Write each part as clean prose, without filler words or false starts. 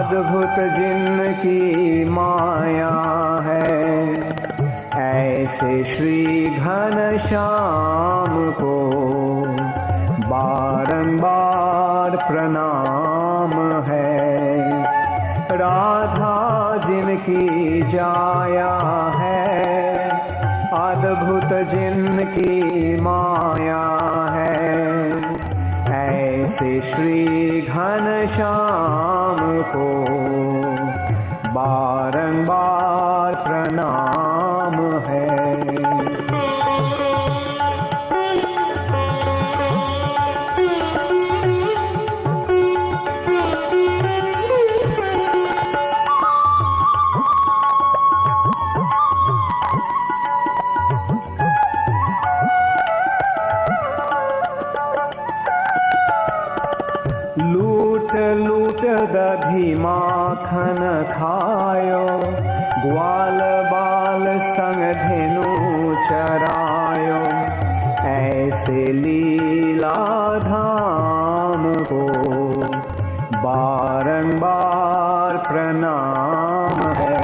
अद्भुत जिनकी माया है, ऐसे श्री घनश्याम को बारंबार प्रणाम है। राधा जिनकी जाया है, अद्भुत जिनकी माया है, ऐसे श्री घनश्याम को बारंबार प्रणाम है। लूट लूट दधी माखन खायो, ग्वाल बाल संग धेनु चरायो, ऐसे लीला धाम को बारंबार प्रणाम है।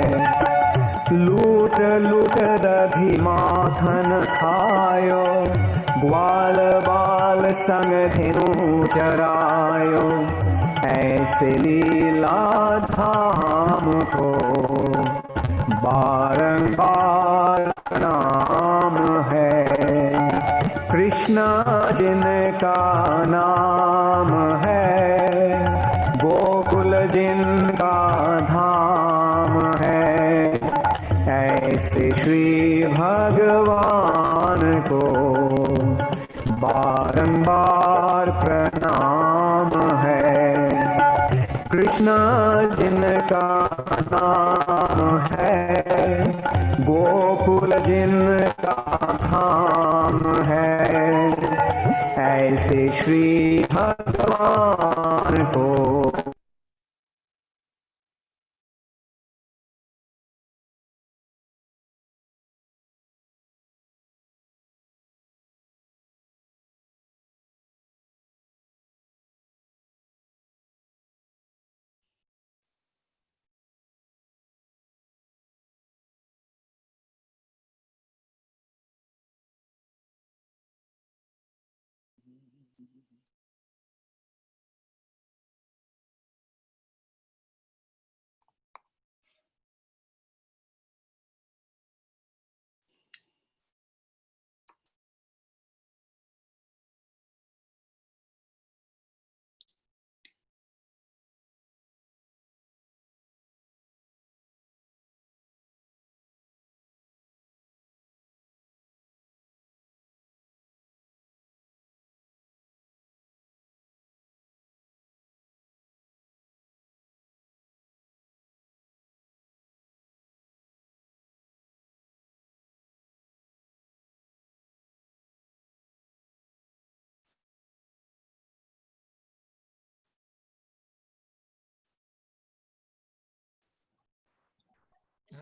लूट लूट दधी माखन खायो, ग्वाल बाल संग धेनु चरायो, ऐसे लीला धाम को बारंबार प्रणाम है। कृष्ण जिनका नाम है, गोकुल जिनका धाम है, ऐसे श्री भगवान को बारंबार प्रणाम है। कृष्ण जिनका नाम है, गोकुल जिनका धाम है, ऐसे श्री भगवान को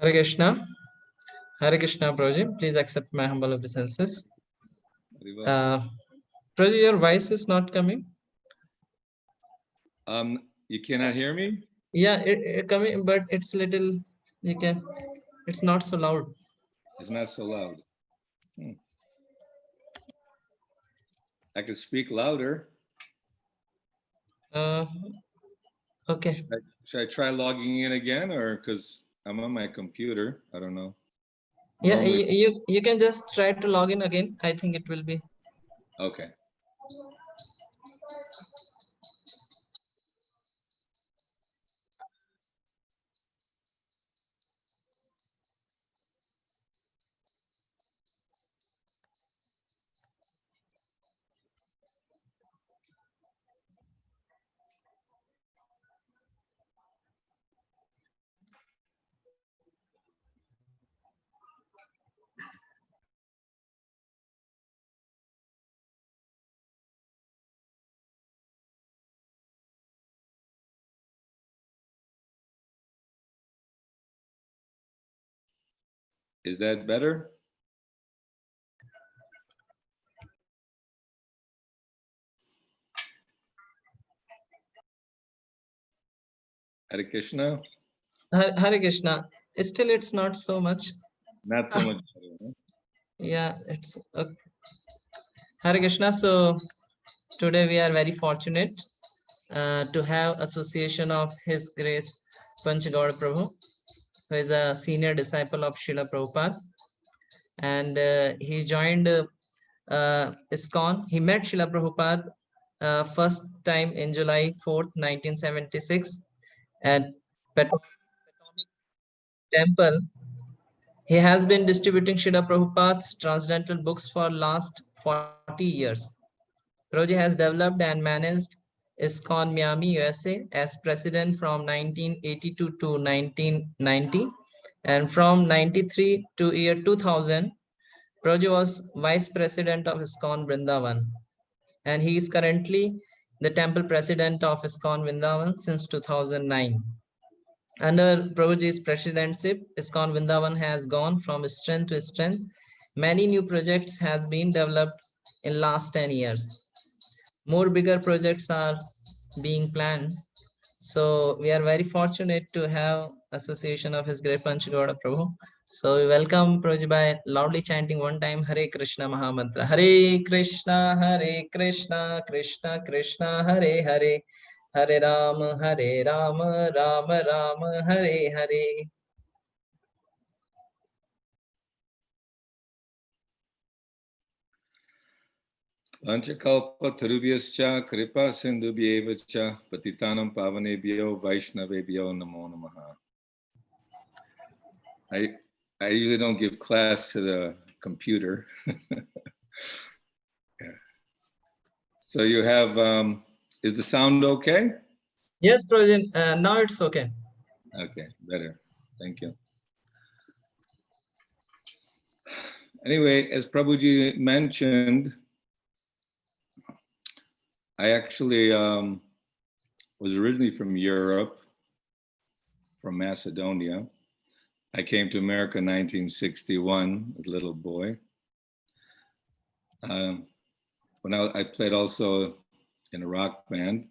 Hare Krishna. Hare Krishna, Prabhuji. Please accept my humble obeisances. Prabhuji, your voice is not coming. You cannot hear me? Yeah, it coming, but it's little, it's not so loud. It's not so loud. I could speak louder. Okay. Should I try logging in again, or because I'm on my computer? I don't know. Yeah, you can just try to log in again. I think it will be. Okay. Is that better? Hare Krishna. Hare Krishna. Still, it's not so much. Not so much. Huh? Yeah, it's Hare Krishna. So today we are very fortunate to have association of His Grace Pancha Gauda Prabhu, who is a senior disciple of Srila Prabhupada, and he joined ISKCON. He met Srila Prabhupada first time in July 4th, 1976 at Potomac Temple. He has been distributing Srila Prabhupada's transcendental books for last 40 years. Prabhuji has developed and managed ISKCON Miami, USA as president from 1982 to 1990, and from 93 to year 2000, Prabhuji was vice president of ISKCON Vrindavan, and he is currently the temple president of ISKCON Vrindavan since 2009. Under Prabhuji's presidency, ISKCON Vrindavan has gone from strength to strength. Many new projects has been developed in last 10 years. More bigger projects are being planned. So we are very fortunate to have association of His Great Pancha Gauda Prabhu. So we welcome Prabhuji by loudly chanting one time Hare Krishna Mahamantra. Hare Krishna, Krishna Krishna, Hare Hare. Hare Rama, Rama Rama, Hare Hare. Panchakalpa tarubhyascha kripa sindhubhyevacha patitanam pavanebhyo vaishnavebhyo namo namaha. I usually don't give class to the computer. Yeah. So you have, is the sound okay? Yes, Prabhuji, now it's okay. Okay, better. Thank you. Anyway, as Prabhuji mentioned, I actually was originally from Europe, from Macedonia. I came to America in 1961 as a little boy. When I played also in a rock band,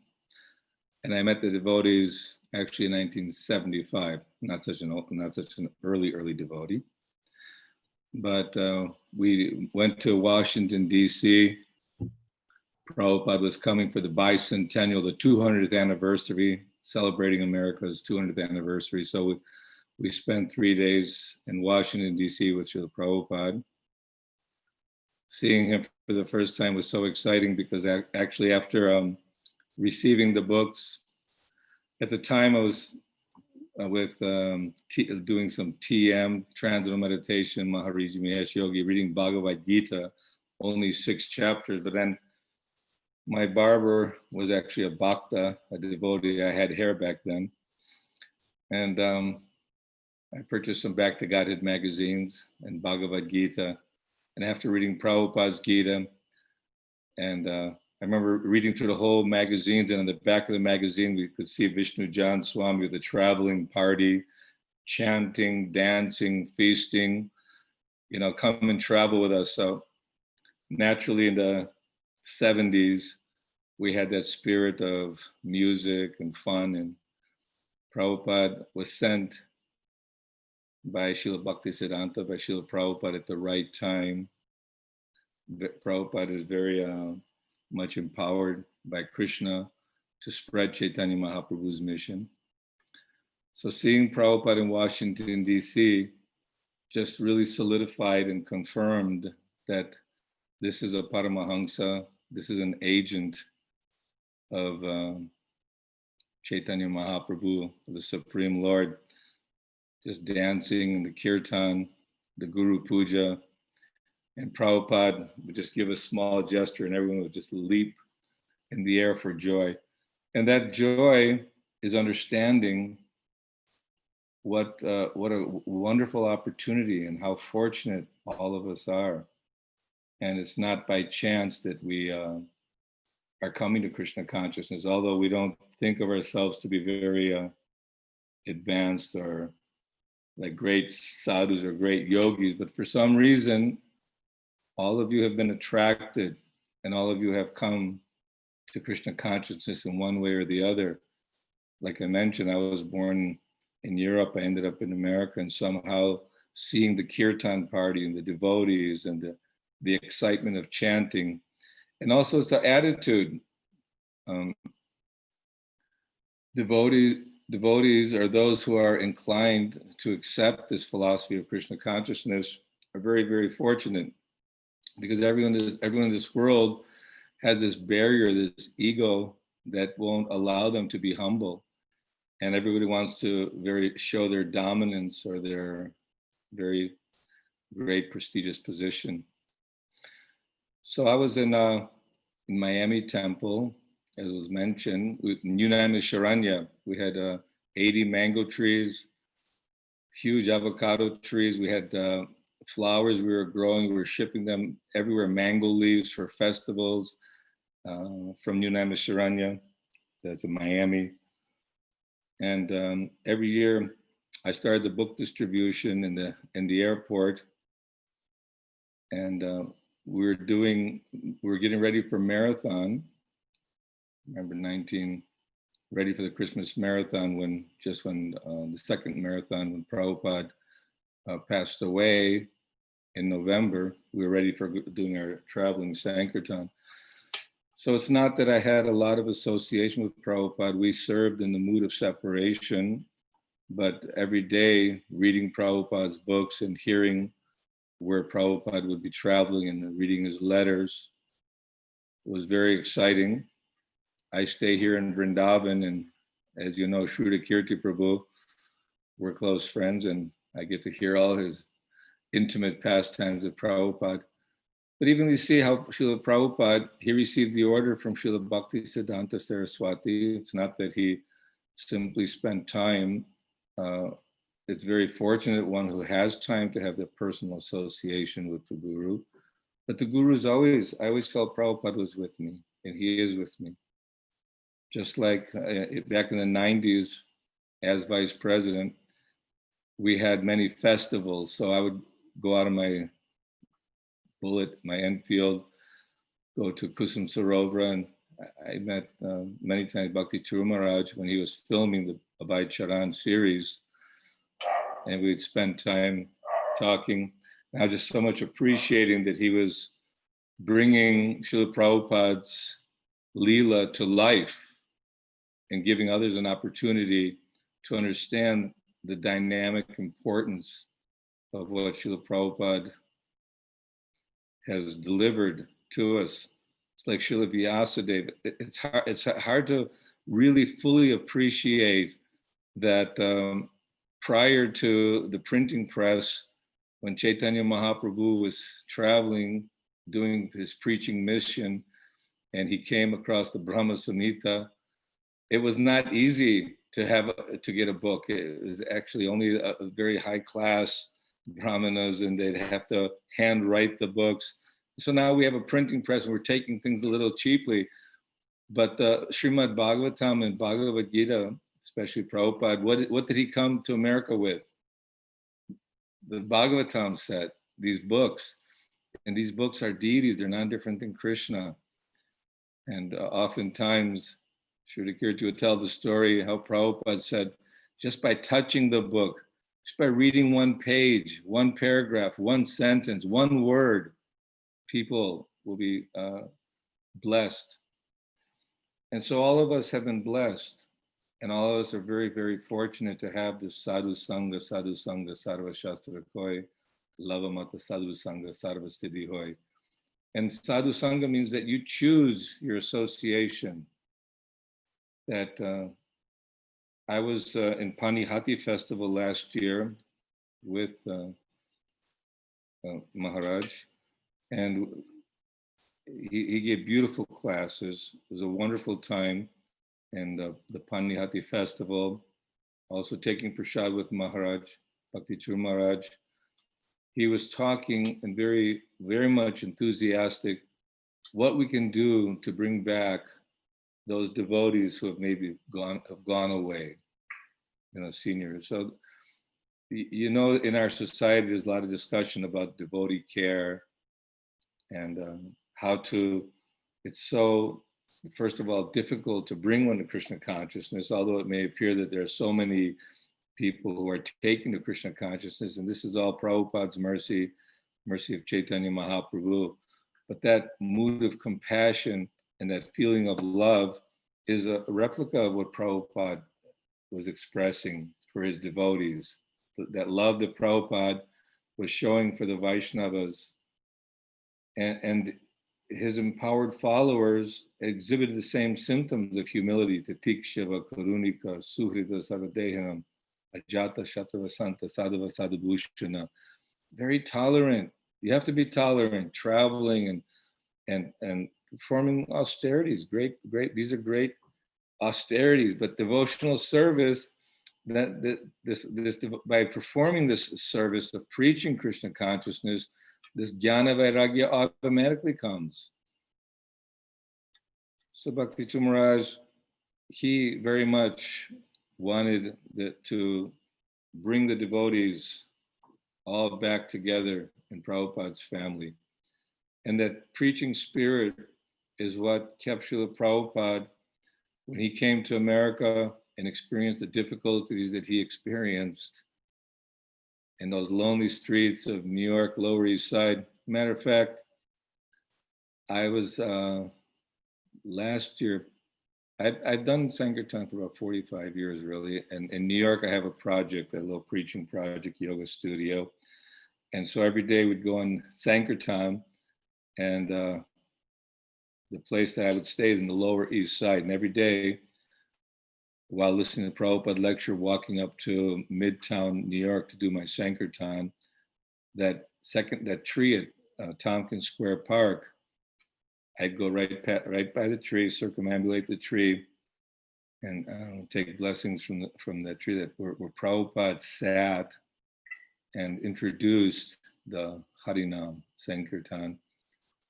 and I met the devotees actually in 1975. Not such an early devotee, but we went to Washington D.C. Prabhupada was coming for the bicentennial, the 200th anniversary, celebrating America's 200th anniversary. So we spent 3 days in Washington, D.C. with Srila Prabhupada. Seeing him for the first time was so exciting because actually after receiving the books, at the time I was with doing some TM, Transcendental Meditation, Maharaja Mahesh Yogi, reading Bhagavad Gita, only 6 chapters, but then my barber was actually a bhakta, a devotee. I had hair back then. And I purchased some Back to Godhead magazines and Bhagavad Gita. And after reading Prabhupada's Gita, and I remember reading through the whole magazines, and on the back of the magazine, we could see Vishnu Jan Swami with a traveling party, chanting, dancing, feasting, come and travel with us. So naturally in the 70s, we had that spirit of music and fun, and Prabhupada was sent by Srila Bhaktisiddhanta, by Srila Prabhupada at the right time. Prabhupada is very much empowered by Krishna to spread Chaitanya Mahaprabhu's mission. So seeing Prabhupada in Washington, D.C. just really solidified and confirmed that this is a Paramahamsa, this is an agent of Chaitanya Mahaprabhu, the Supreme Lord, just dancing in the kirtan, the Guru Puja, and Prabhupada would just give a small gesture and everyone would just leap in the air for joy. And that joy is understanding what a wonderful opportunity and how fortunate all of us are. And it's not by chance that we are coming to Krishna consciousness, although we don't think of ourselves to be very advanced or like great sadhus or great yogis, but for some reason, all of you have been attracted and all of you have come to Krishna consciousness in one way or the other. like I mentioned, I was born in Europe. I ended up in America, and somehow seeing the kirtan party and the devotees and the excitement of chanting, and also it's the attitude. Devotees are those who are inclined to accept this philosophy of Krishna consciousness are very, very fortunate, because everyone in this world has this barrier, this ego that won't allow them to be humble. And everybody wants to show their dominance or their very great prestigious position. So I was in Miami Temple, as was mentioned, in Sharanya. We had 80 mango trees, huge avocado trees. We had flowers we were growing. We were shipping them everywhere, mango leaves for festivals from Sharanya. That's in Miami. And every year I started the book distribution in the airport. And we were getting ready for marathon. Remember ready for the Christmas marathon when the second marathon, when Prabhupada passed away in November. We were ready for doing our traveling Sankirtan. So it's not that I had a lot of association with Prabhupada. We served in the mood of separation, but every day reading Prabhupada's books and hearing where Prabhupada would be traveling and reading his letters was very exciting. I stay here in Vrindavan, and as you know, Shrita Kirti Prabhu, we're close friends, and I get to hear all his intimate pastimes of Prabhupada. But even you see how Srila Prabhupada, he received the order from Srila Bhakti Siddhanta Saraswati. It's not that he simply spent time. It's very fortunate one who has time to have that personal association with the Guru. But the Guru's I always felt Prabhupada was with me, and he is with me. Just like back in the 90s, as vice president, we had many festivals. So I would go out of my my Enfield, go to Kusum Sarovara, and I met many times Bhakti Charu Maharaj when he was filming the Abhay Charan series, and we'd spend time talking. I was just so much appreciating that he was bringing Srila Prabhupada's Leela to life and giving others an opportunity to understand the dynamic importance of what Srila Prabhupada has delivered to us. It's like Srila Vyasadeva. It's hard to really fully appreciate that prior to the printing press, when Chaitanya Mahaprabhu was traveling, doing his preaching mission, and he came across the Brahma Samhita, it was not easy to get a book. It was actually only a very high class brahmanas, and they'd have to hand write the books. So now we have a printing press and we're taking things a little cheaply. But the Srimad Bhagavatam and Bhagavad Gita, especially Prabhupada, what did he come to America with? The Bhagavatam set, these books. And these books are deities, they're not different than Krishna. And oftentimes, Srila Kirti would tell the story how Prabhupada said, just by touching the book, just by reading one page, one paragraph, one sentence, one word, people will be blessed. And so all of us have been blessed. And all of us are very, very fortunate to have this sadhu sangha, sarva shastra koi, lavamata sadhu sangha, sarva siddhi hoy. And sadhu sangha means that you choose your association. That I was in Panihati festival last year with Maharaj, and he gave beautiful classes. It was a wonderful time. And the Panihati festival, also taking prasad with Maharaj, Bhakti Charu Maharaj. He was talking and very, very much enthusiastic what we can do to bring back those devotees who have maybe gone away, seniors. So, in our society, there's a lot of discussion about devotee care and it's so first of all, difficult to bring one to Krishna consciousness, although it may appear that there are so many people who are taken to Krishna consciousness, and this is all Prabhupada's mercy of Chaitanya Mahaprabhu. But that mood of compassion and that feeling of love is a replica of what Prabhupada was expressing for his devotees. That love that Prabhupada was showing for the Vaishnavas, and his empowered followers exhibited the same symptoms of humility: Tatik Shiva, Karunika, Suhrita Savadehanam, Ajata Shatavasanta, Sadhava Sadhabhushana. Very tolerant. You have to be tolerant, traveling and performing austerities. Great. These are great austerities, but devotional service, by performing this service of preaching Krishna consciousness, this jnana vairagya automatically comes. So Bhakti Charu Maharaj, he very much wanted to bring the devotees all back together in Prabhupada's family. And that preaching spirit is what kept Srila Prabhupada, when he came to America and experienced the difficulties that he experienced in those lonely streets of New York, Lower East Side. Matter of fact, I was last year, I've done Sankirtan for about 45 years, really. And in New York, I have a project, a little preaching project, yoga studio. And so every day we'd go on Sankirtan, and the place that I would stay is in the Lower East Side. And every day, while listening to Prabhupada lecture, walking up to Midtown, New York to do my Sankirtan, that tree at Tompkins Square Park, I'd go right by the tree, circumambulate the tree, and take blessings from that tree where Prabhupada sat and introduced the Harinam Sankirtan,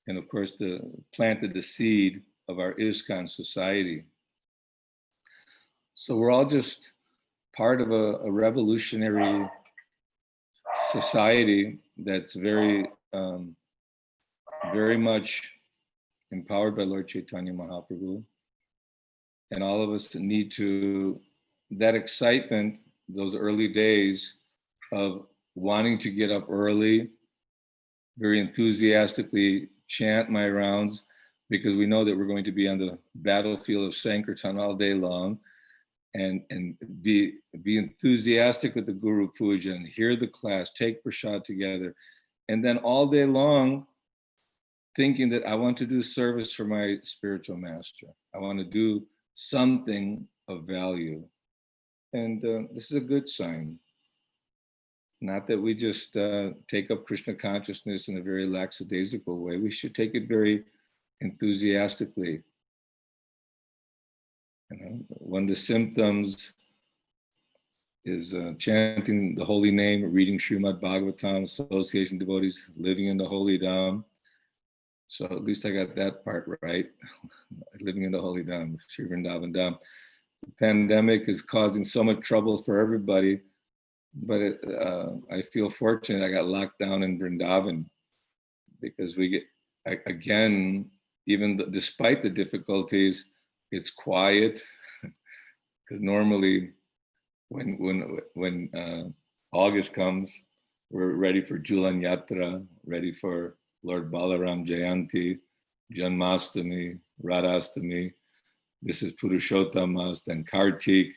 and of course planted the seed of our ISKCON society. So we're all just part of a revolutionary society that's very, very much empowered by Lord Chaitanya Mahaprabhu. And all of us need to, that excitement, those early days of wanting to get up early, very enthusiastically chant my rounds, because we know that we're going to be on the battlefield of Sankirtan all day long, and be enthusiastic with the Guru Puja and hear the class, take prasad together, and then all day long thinking that I want to do service for my spiritual master. I want to do something of value. And this is a good sign. Not that we just take up Krishna consciousness in a very lackadaisical way. We should take it very enthusiastically. You know, one of the symptoms is chanting the holy name, reading Srimad Bhagavatam, association devotees, living in the holy Dham. So at least I got that part right. Living in the holy Dham, Sri Vrindavan Dham. The pandemic is causing so much trouble for everybody, but I feel fortunate I got locked down in Vrindavan, because we get, again, despite the difficulties, it's quiet, because normally when August comes, we're ready for Julan Yatra, ready for Lord Balaram Jayanti, Janmastami, Radhastami. This is Purushottamast and Kartik.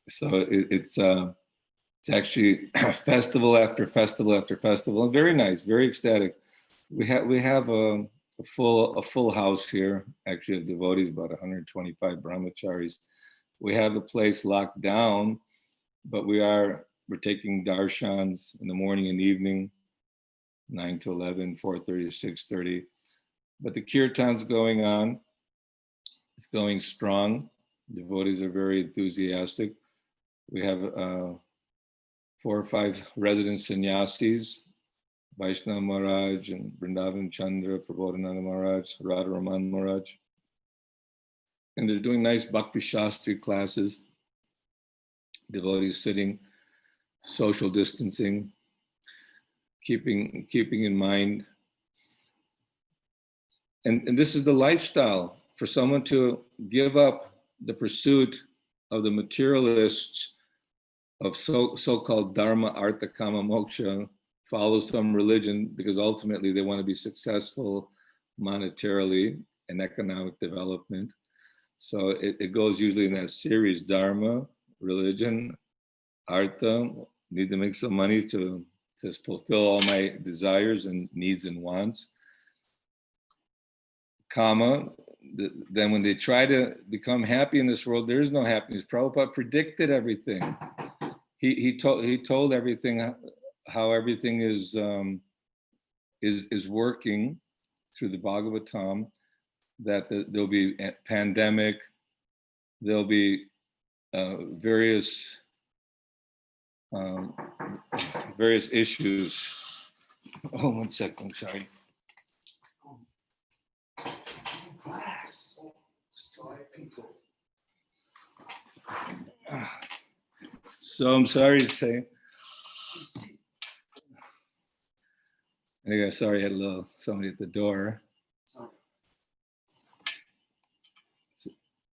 So it's actually festival after festival after festival. Very nice, very ecstatic. We have a full house here, actually, of devotees, about 125 brahmacharis. We have the place locked down, but we're taking darshans in the morning and evening, 9 to 11, 4:30 to 6:30. But the kirtan's going on. It's going strong. Devotees are very enthusiastic. We have 4 or 5 resident sannyasis, Vaishnava Maharaj and Vrindavan Chandra, Prabodhananda Maharaj, Radharaman Maharaj. And they're doing nice Bhakti Shastri classes. Devotees sitting, social distancing, keeping in mind. And this is the lifestyle for someone to give up the pursuit of the materialists of so-called dharma, artha, kama, moksha, follow some religion because ultimately they want to be successful monetarily and economic development. So it goes usually in that series: dharma, religion, artha, need to make some money to fulfill all my desires and needs and wants. Kama, then when they try to become happy in this world, there is no happiness. Prabhupada predicted everything. He told everything, how everything is working through the Bhagavatam, that there'll be a pandemic, there'll be various issues. Oh, 1 second, sorry. So I'm sorry to say. Anyway, sorry, I had somebody at the door.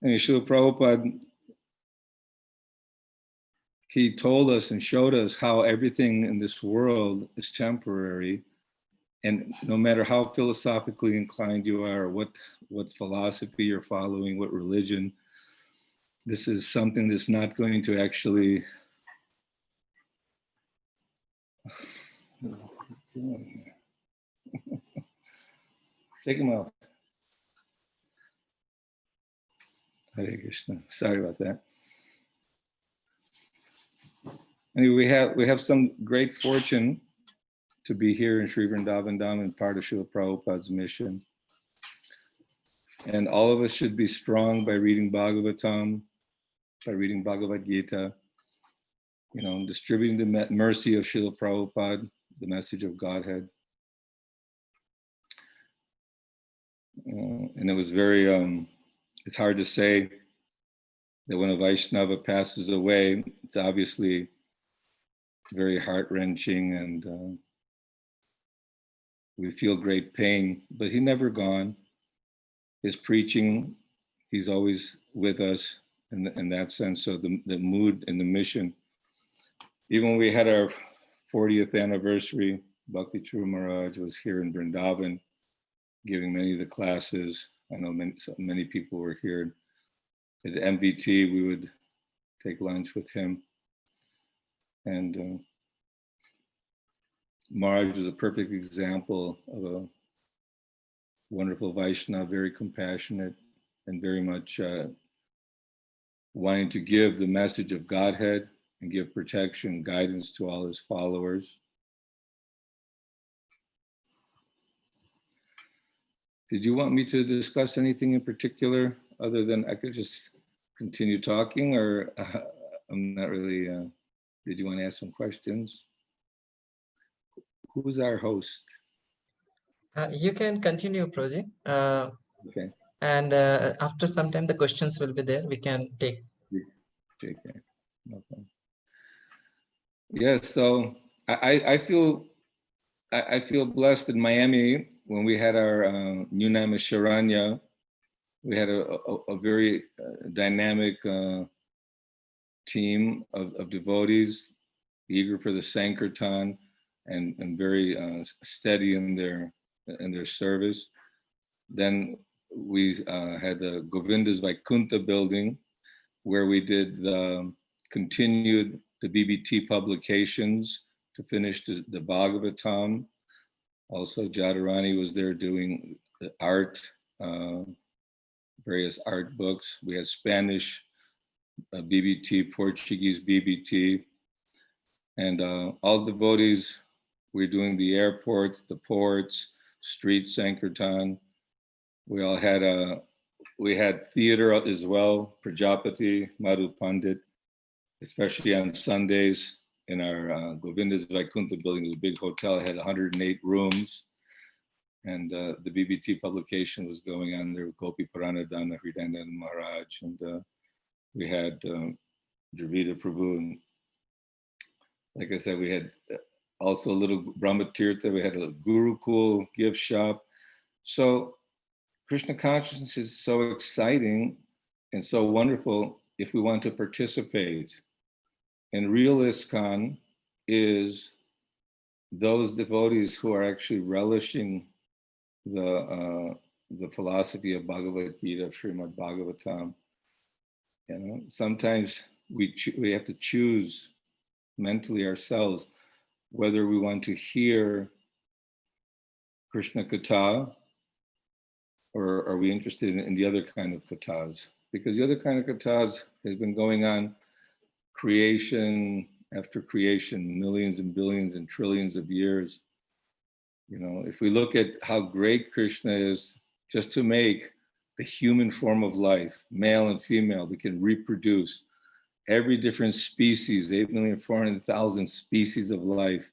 Anyway, Srila Prabhupada, he told us and showed us how everything in this world is temporary. And no matter how philosophically inclined you are, what philosophy you're following, what religion, this is something that's not going to actually take him out. Hare Krishna. Sorry about that. Anyway, we have some great fortune to be here in Sri Vrindavan Dham and part of Srila Prabhupada's mission. And all of us should be strong by reading Bhagavatam, by reading Bhagavad Gita, distributing the mercy of Srila Prabhupada, the message of Godhead. And it was very, it's hard to say that when a Vaishnava passes away, it's obviously very heart-wrenching and we feel great pain, but he never gone. His preaching, he's always with us in that sense. So the mood and the mission. Even when we had our 40th anniversary, Bhakti Charu Maharaj was here in Vrindavan, giving many of the classes. I know many people were here. At MVT, we would take lunch with him. And Maharaj was a perfect example of a wonderful Vaishnava, very compassionate and very much wanting to give the message of Godhead and give protection, guidance to all his followers. Did you want me to discuss anything in particular other than I could just continue talking, or I'm not really, did you want to ask some questions? Who's our host? You can continue, Prabhuji. Okay. And after some time, the questions will be there. We can take. Okay. No problem. Yes, so I feel blessed in Miami when we had our New Naimisharanya. We had a very dynamic team of devotees, eager for the Sankirtan and very steady in their service. Then we had the Govinda's Vaikuntha building, where we did continued the BBT publications to finish the Bhagavatam. Also, Jadharani was there doing the art, various art books. We had Spanish BBT, Portuguese BBT, and all devotees. We're doing the airports, the ports, street Sankirtan. We all had we had theater as well, Prajapati, Madhu Pandit, especially on Sundays in our Govinda's Vaikuntha building, the big hotel, had 108 rooms. And the BBT publication was going on there with Gopi Paranadhana, Hridayanath Maharaj, and we had Dravida Prabhu. And like I said, we had also a little Brahma Tirtha, we had a Gurukul gift shop. So Krishna consciousness is so exciting and so wonderful if we want to participate. And real ISKCON is those devotees who are actually relishing the philosophy of Bhagavad Gita, of Srimad Bhagavatam. You know, sometimes we have to choose mentally ourselves whether we want to hear Krishna Katha or are we interested in the other kind of kathas? Because the other kind of kathas has been going on creation after creation, millions and billions and trillions of years. You know, if we look at how great Krishna is, just to make the human form of life, male and female, that can reproduce every different species, 8,400,000 species of life.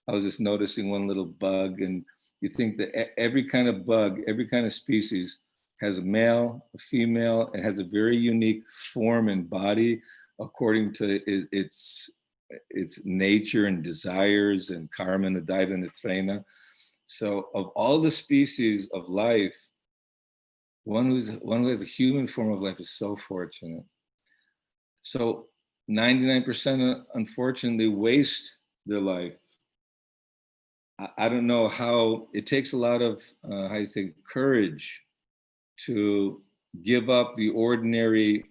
I was just noticing one little bug, and you think that every kind of bug, every kind of species has a male, a female, and has a very unique form and body according to its nature and desires and karma and advaita and trena. So of all the species of life, one who has a human form of life is so fortunate. So 99% unfortunately waste their life. I don't know how, it takes a lot of, how you say, courage to give up the ordinary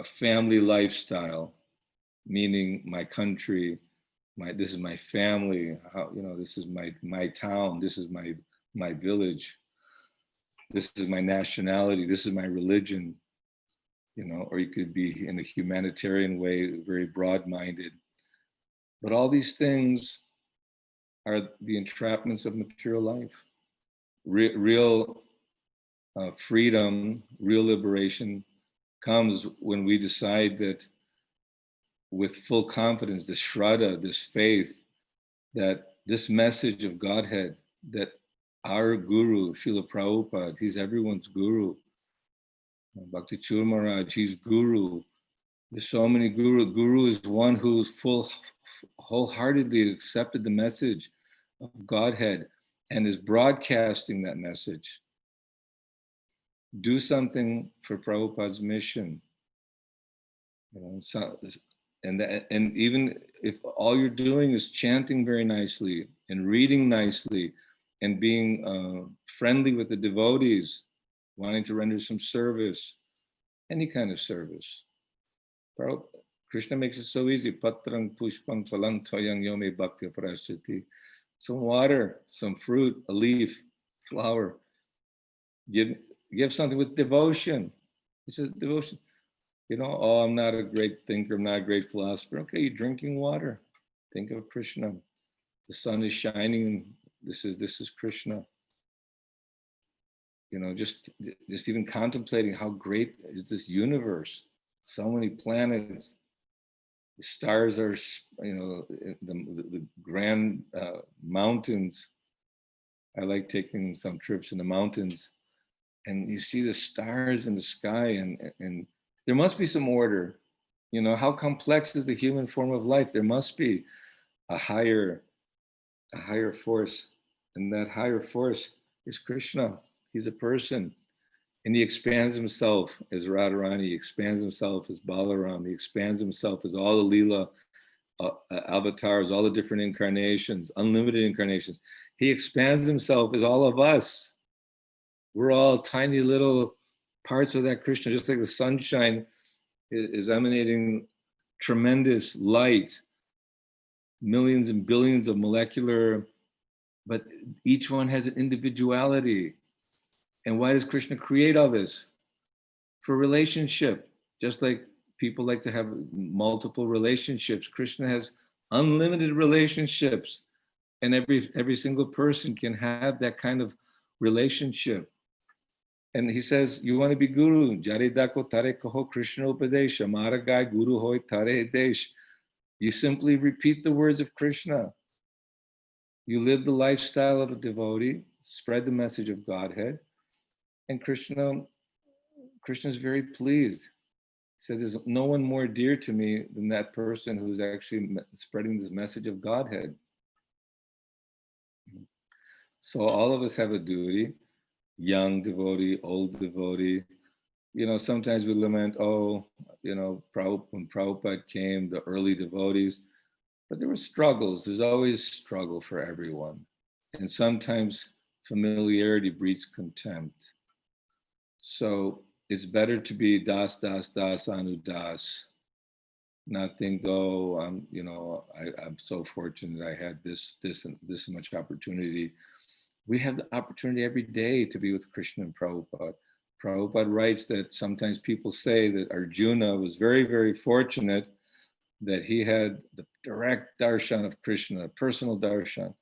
family lifestyle, meaning my country, this is my family, how, you know, this is my town, this is my village, this is my nationality, this is my religion, you know, or you could be in a humanitarian way, very broad-minded. But all these things are the entrapments of material life. Real freedom, real liberation comes when we decide that with full confidence, this shraddha, this faith, that this message of Godhead, that our guru, Srila Prabhupada, he's everyone's guru. Bhakti Charu Maharaj, he's guru. There's so many guru. Guru is one who's wholeheartedly accepted the message of Godhead and is broadcasting that message. Do something for Prabhupada's mission. You know, so, and even if all you're doing is chanting very nicely and reading nicely and being friendly with the devotees, wanting to render some service, any kind of service. Krishna makes it so easy. Patrang pushpang palang toyang yome bhakti prasthiti. Some water, some fruit, a leaf, flower. Give something with devotion. It's a devotion. You know, oh, I'm not a great thinker, I'm not a great philosopher. Okay, you're drinking water. Think of Krishna. The sun is shining. This is Krishna. You know, just even contemplating how great is this universe. So many planets. The stars are, you know, the grand mountains. I like taking some trips in the mountains, and you see the stars in the sky, and there must be some order. You know, how complex is the human form of life? There must be a higher force, and that higher force is Krishna. He's a person, and he expands himself as Radharani, he expands himself as Balaram, he expands himself as all the Leela avatars, all the different incarnations, unlimited incarnations. He expands himself as all of us. We're all tiny little parts of that Krishna, just like the sunshine is emanating tremendous light, millions and billions of molecular, but each one has an individuality. And why does Krishna create all this? For relationship, just like people like to have multiple relationships. Krishna has unlimited relationships, and every single person can have that kind of relationship. And he says, you want to be guru, Jare dako tare kaho Krishna upadesha, Maragai guru hoy tare desh. You simply repeat the words of Krishna. You live the lifestyle of a devotee, spread the message of Godhead, and Krishna is very pleased. He said, there's no one more dear to me than that person who's actually spreading this message of Godhead. So all of us have a duty. young devotee, old devotee. You know, sometimes we lament, oh, you know, when Prabhupada came, the early devotees, but there were struggles. There's always struggle for everyone. And sometimes familiarity breeds contempt. So it's better to be das, das, das, anu das, not think, oh, I'm so fortunate I had this much opportunity. We have the opportunity every day to be with Krishna and Prabhupada. Prabhupada writes that sometimes people say that Arjuna was very, very fortunate that he had the direct darshan of Krishna, a personal darshan.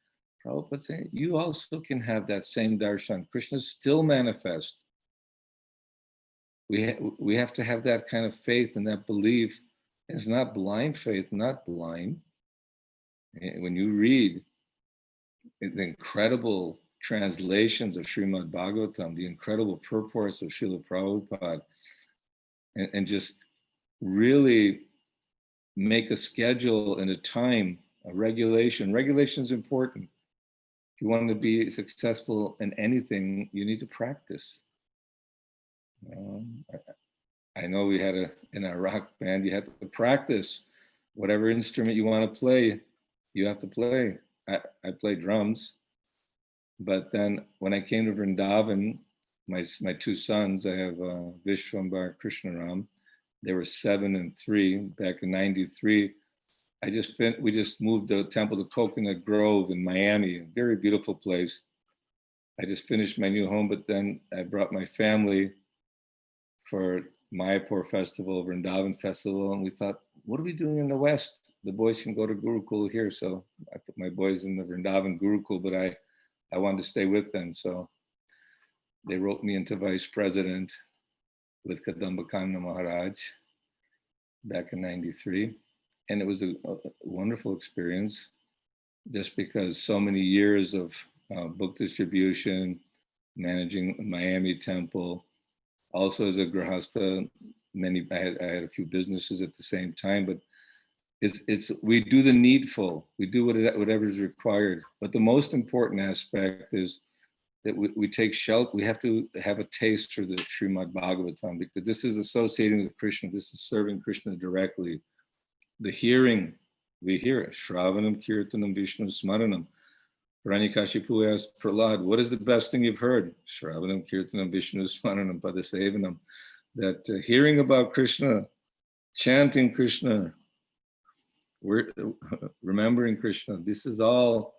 Prabhupada saying, you also can have that same darshan. Krishna still manifests. We have to have that kind of faith and that belief. It's not blind faith, not blind. When you read the incredible translations of Srimad Bhagavatam, the incredible purports of Srila Prabhupada, and just really make a schedule and a time, a regulation. Regulation is important. If you want to be successful in anything, you need to practice. I know we had in our rock band, you had to practice. Whatever instrument you want to play, you have to play. I play drums. But then when I came to Vrindavan, my two sons, I have Vishwambar, Krishnaram, they were 7 and 3 back in '93. We just moved the temple to Coconut Grove in Miami, a very beautiful place. I just finished my new home, but then I brought my family for Mayapur Festival, Vrindavan Festival, and we thought, what are we doing in the West? The boys can go to Gurukul here. So I put my boys in the Vrindavan Gurukul, but I wanted to stay with them. So they wrote me into vice president with Kadambakanda Maharaj back in '93. And it was a wonderful experience just because so many years of book distribution, managing Miami Temple, also as a grahasta, I had a few businesses at the same time, but we do the needful, we do whatever is required. But the most important aspect is that we take shelter. We have to have a taste for the Srimad Bhagavatam, because this is associating with Krishna. This is serving Krishna directly. The hearing, we hear it. Shravanam, Kirtanam, Vishnu, Smaranam. Hiranyakashipu asked Prahlad, what is the best thing you've heard? Shravanam, Kirtanam, Vishnu, Smaranam, Padasevanam. That hearing about Krishna, chanting Krishna, we're remembering Krishna, this is all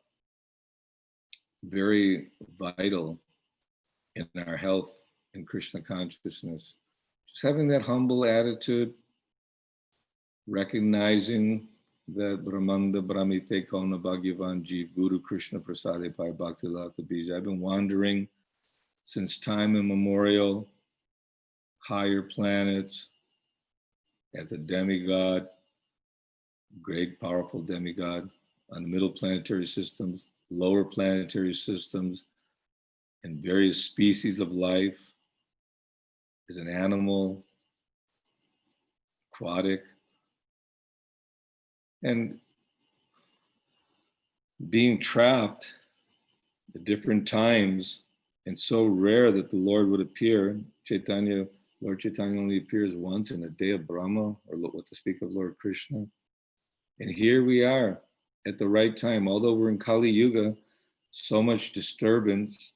very vital in our health and Krishna consciousness. Just having that humble attitude, recognizing that Brahmanda Brahmite Kauna Bhagyavan Jeev Guru Krishna Prasade Pai Bhakti Lata Bija. I've been wandering since time immemorial, higher planets, as a demigod, great powerful demigod, on the middle planetary systems, lower planetary systems, and various species of life, as an animal, aquatic, and being trapped at different times, and so rare that the Lord would appear. Lord Chaitanya only appears once in a day of Brahma, or what to speak of Lord Krishna. And here we are at the right time. Although we're in Kali Yuga, so much disturbance,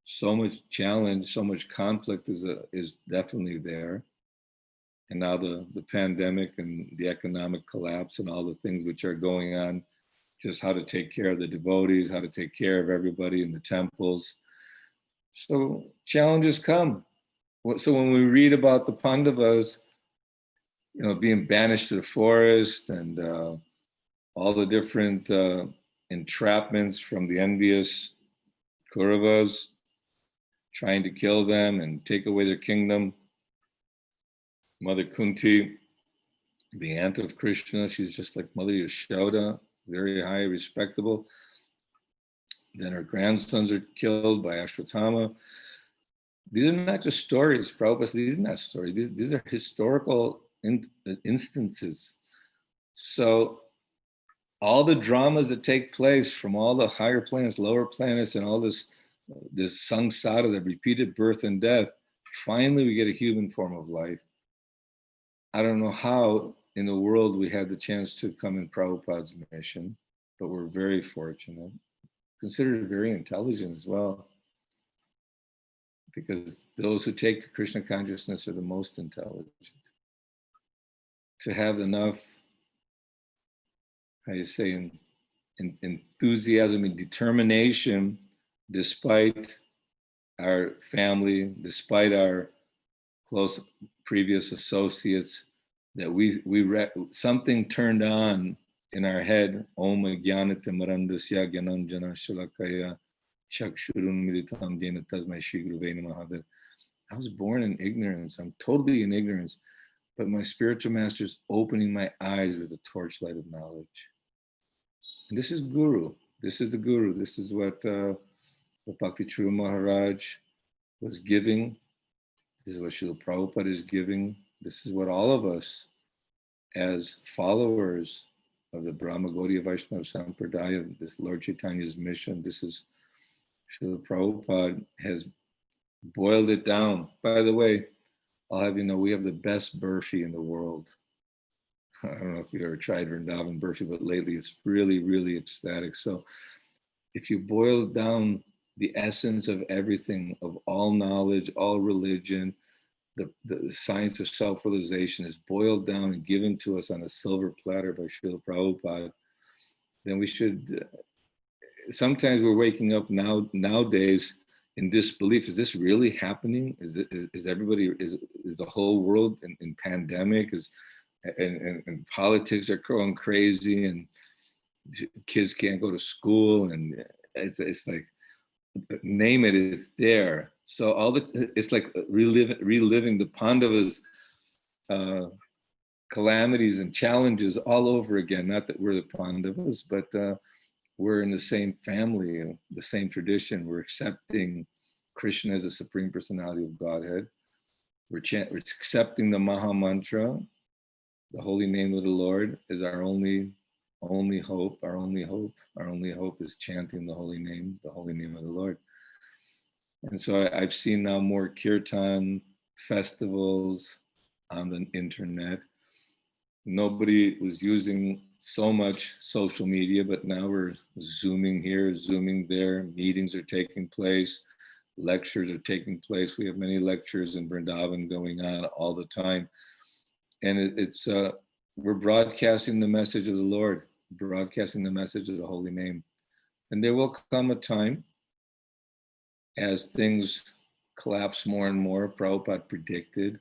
so much challenge, so much conflict is definitely there. And now the pandemic and the economic collapse and all the things which are going on, just how to take care of the devotees, how to take care of everybody in the temples. So challenges come. So when we read about the Pandavas, being banished to the forest and all the different entrapments from the envious Kauravas, trying to kill them and take away their kingdom. Mother Kunti, the aunt of Krishna, she's just like Mother Yashoda, very high, respectable. Then her grandsons are killed by Ashwatthama. These are not just stories, Prabhupada. These are not stories. These are historical instances. So all the dramas that take place from all the higher planets, lower planets, and all this this samsara, the repeated birth and death. Finally, we get a human form of life. I don't know how in the world we had the chance to come in Prabhupada's mission, but we're very fortunate. Considered very intelligent as well, because those who take to Krishna consciousness are the most intelligent. To have enough, how you say, enthusiasm and determination, despite our family, despite our close previous associates, that something turned on in our head. Om Jnanata Marandasya Gyanam Jana Shalakaya Shakshurun Militam Jena Tasmai Shri Guruve Namaha. I was born in ignorance. I'm totally in ignorance, but my spiritual master's opening my eyes with the torchlight of knowledge. And this is Guru. This is the Guru. This is what Bhakti Charu Maharaj was giving. This is what Srila Prabhupada is giving. This is what all of us, as followers of the Brahma Gaudiya Vaishnava Sampradaya, this Lord Chaitanya's mission, this is Srila Prabhupada has boiled it down. By the way, I'll have you know, we have the best burfi in the world. I don't know if you ever tried Vrindavan burfi, but lately it's really, really ecstatic. So if you boil down the essence of everything, of all knowledge, all religion, the science of self-realization is boiled down and given to us on a silver platter by Srila Prabhupada, then we should, sometimes we're waking up nowadays in disbelief. Is this really happening? Is everybody, is the whole world in pandemic? And politics are going crazy and kids can't go to school, and it's like, name it, it's there. So it's like reliving the Pandavas' calamities and challenges all over again. Not that we're the Pandavas, but we're in the same family, the same tradition. We're accepting Krishna as the Supreme Personality of Godhead. We're accepting the Maha Mantra, the holy name of the Lord is our only hope. Our only hope is chanting the holy name of the Lord. And so I've seen now more kirtan festivals on the internet. Nobody was using so much social media, but now we're Zooming here, Zooming there. Meetings are taking place. Lectures are taking place. We have many lectures in Vrindavan going on all the time. And we're broadcasting the message of the Lord, broadcasting the message of the holy name. And there will come a time as things collapse more and more. Prabhupada predicted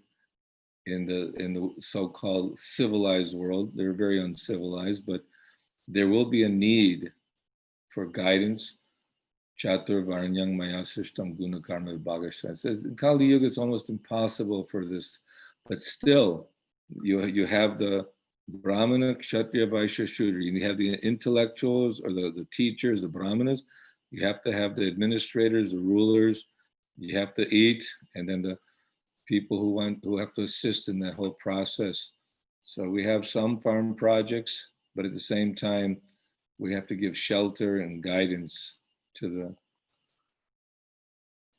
in the so-called civilized world. They're very uncivilized, but there will be a need for guidance. Chatur Varanyang Maya Srishtam Guna Karma Vibhagasha. It says in Kali Yuga it's almost impossible for this, but still you have the Brahmana, Kshatriya, Vaishya, Shudra. You have the intellectuals or the teachers, the Brahmanas. You have to have the administrators, the rulers. You have to eat, and then the people who have to assist in that whole process. So we have some farm projects, but at the same time, we have to give shelter and guidance to the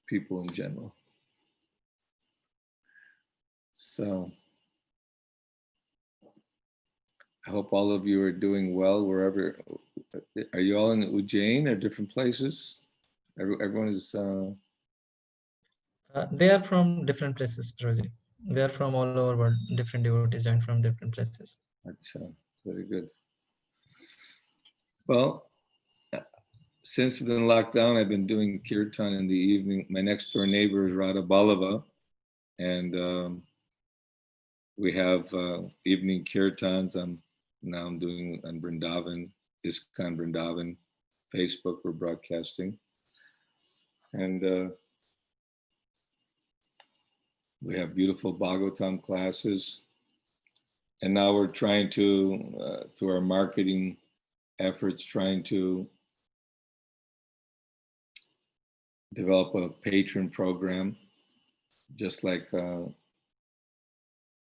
people in general. So I hope all of you are doing well wherever. Are you all in Ujjain or different places? Everyone is. They are from different places, Prabhuji. They are from all over world. Different devotees join from different places. Achha, very good. Well, since we've been locked down, I've been doing kirtan in the evening. My next door neighbor is Radha Ballava, and we have evening kirtans. I'm doing on Vrindavan, ISKCON Vrindavan, Facebook, we're broadcasting. And we have beautiful Bhagavatam classes. And now we're trying to, through our marketing efforts, trying to develop a patron program, just like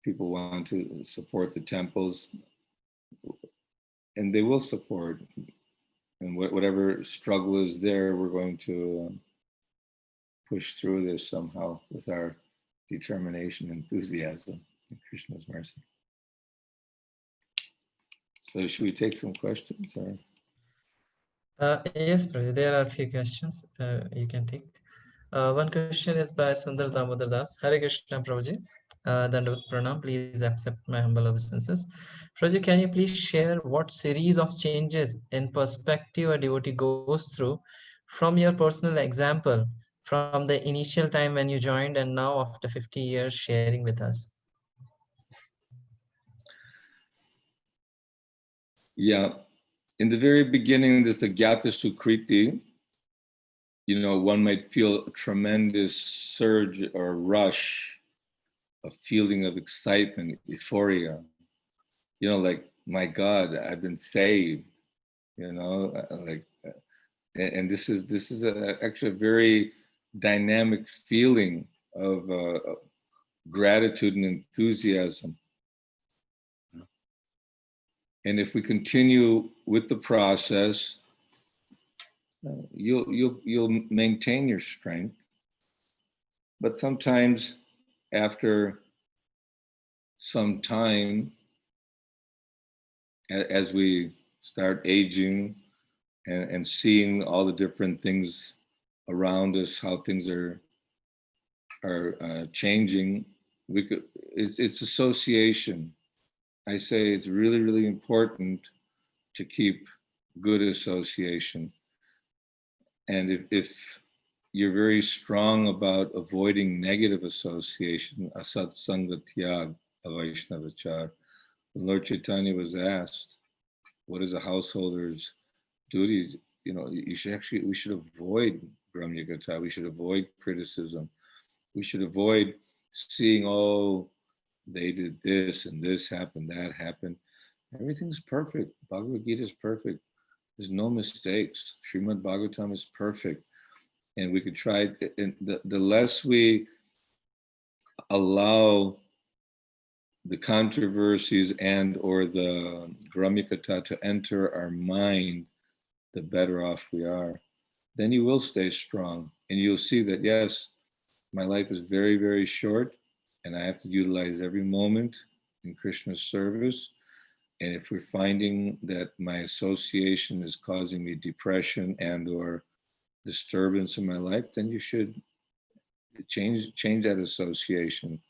people want to support the temples. And they will support, and whatever struggle is there, we're going to push through this somehow with our determination, enthusiasm, in Krishna's mercy. So should we take some questions? Or? Yes, Prabhuji, there are a few questions you can take. One question is by Sundar Damodar Das. Hare Krishna, Prabhuji. Dandavat Pranam, please accept my humble obeisances. Prabhuji, can you please share what series of changes in perspective a devotee goes through from your personal example, from the initial time when you joined and now after 50 years sharing with us? Yeah, in the very beginning, there's the Gyata Sukriti. You know, one might feel a tremendous surge or rush, a feeling of excitement, euphoria. You know, like, my God, I've been saved. You know, like, and this is actually a very dynamic feeling of gratitude and enthusiasm. And if we continue with the process, you'll maintain your strength. But sometimes after some time, as we start aging and seeing all the different things around us, how things are changing, it's association. I say it's really, really important to keep good association. And if you're very strong about avoiding negative association, asat sanga tyag avaishnavachar. When Lord Chaitanya was asked, what is a householder's duty? You know, we should avoid Brahmyagata, we should avoid criticism. We should avoid seeing, oh, they did this and this happened, that happened. Everything's perfect. Bhagavad Gita is perfect. There's no mistakes. Srimad Bhagavatam is perfect. And we could try, and the less we allow the controversies and or the Gramyakata to enter our mind, the better off we are. Then you will stay strong and you'll see that, yes, my life is very, very short and I have to utilize every moment in Krishna's service. And if we're finding that my association is causing me depression and or disturbance in my life, then you should change that association.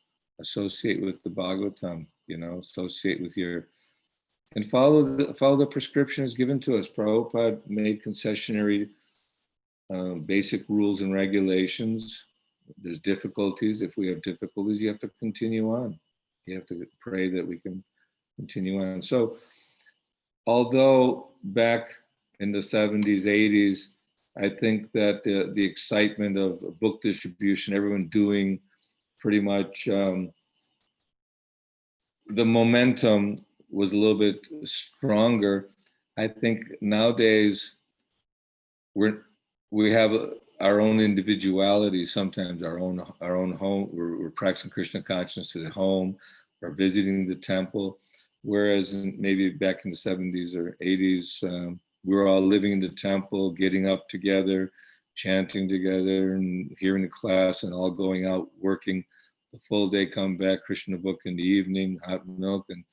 Associate with the Bhagavatam, you know, associate with your, and follow the prescriptions given to us. Prabhupada made concessionary basic rules and regulations. There's difficulties. If we have difficulties, you have to continue on. You have to pray that we can continue on. So although back in the 70s, 80s, I think that the excitement of book distribution, everyone doing pretty much, the momentum was a little bit stronger. I think nowadays we have our own individuality. Sometimes our own home. We're practicing Krishna consciousness at home, or visiting the temple. Whereas maybe back in the 70s or 80s, we were all living in the temple, getting up together, chanting together, and hearing the class, and all going out working the full day, come back, Krishna book in the evening, hot milk, and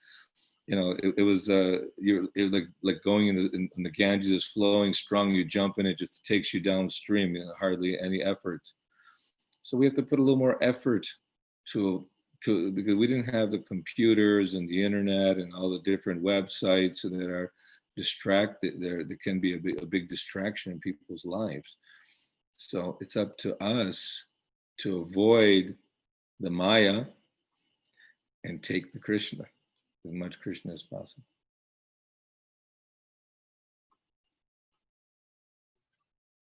you know, it was like going in the Ganges is flowing strong. You jump in, it just takes you downstream. You know, hardly any effort. So we have to put a little more effort to because we didn't have the computers and the internet and all the different websites that are distracted. There can be a big distraction in people's lives. So it's up to us to avoid the Maya and take the Krishna, as much Krishna as possible.